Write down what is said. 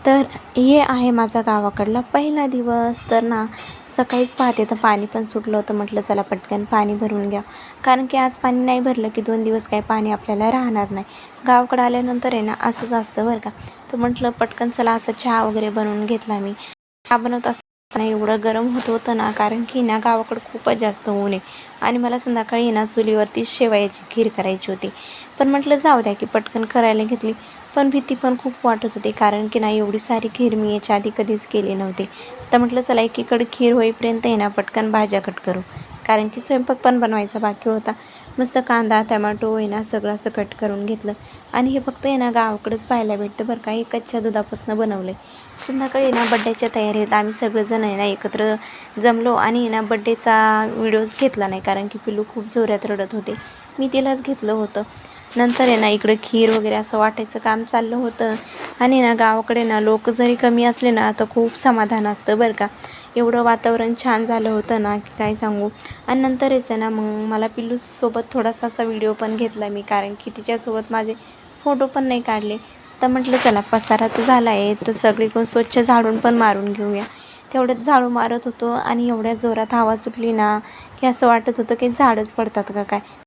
तर हे आहे माझा गावाकडला पहिला दिवस. तर ना सकाळीच पाहते तर पाणी पण सुटलं होतं. म्हटलं चला पटकन पाणी भरून घ्या, कारण की आज पाणी नाही भरलं की 2 दिवस काही पाणी आपल्याला राहणार नाही. गावाकडं आल्यानंतर आहे ना असंच असतं बरं का. तर म्हटलं पटकन चला असं चहा वगैरे बनवून घेतला मी. चहा बनवत असताना एवढं गरम होत होतं ना, कारण की ना गावाकडं खूपच जास्त ऊन आहे आणि मला संध्याकाळी ना चुलीवरती शेवयाची खीर करायची होती. पण म्हटलं जाऊ द्या की पटकन करायला घेतली. पण भीती पण खूप वाटत होती, कारण की नाही एवढी सारी खीर मी याच्या आधी कधीच केली नव्हती. तर म्हटलं चला एकीकडे खीर होईपर्यंत आहे ना पटकन भाज्या कट करू, कारण की स्वयंपाक पण बनवायचा बाकी होता. मस्त कांदा टमॅटो आहे ना सगळं असं कट करून घेतलं. आणि हे फक्त आहे ना गावाकडेच पाहायला भेटतं बरं का. हे कच्च्या दुधापासून बनवलं आहे. संध्याकाळी ना बड्डेच्या तयारीत आम्ही सगळेजण आहे ना एकत्र जमलो आणि आहे ना बड्डेचा व्हिडिओज घेतला नाही, कारण की पिल्लू खूप जोरात रडत होते. मी तिलाच घेतलं होतं. नंतर आहे ना इकडं खीर वगैरे असं वाटायचं काम चाललं होतं. आणि ना गावाकडे ना लोक जरी कमी असले ना तर खूप समाधान असतं बरं का. एवढं वातावरण छान झालं होतं ना की काय सांगू. आणि नंतरच आहे ना मग मला पिल्लूसोबत थोडासा असा व्हिडिओ पण घेतला मी, कारण की तिच्यासोबत माझे फोटो पण नाही काढले. तर म्हटलं चला पसारा तर झाला आहे तर सगळीकडून स्वच्छ झाडून पण मारून घेऊया. तेवढंच झाडू मारत होतो आणि एवढ्या जोरात हवा सुटली ना की असं वाटत होतं की झाडच पडतात का काय.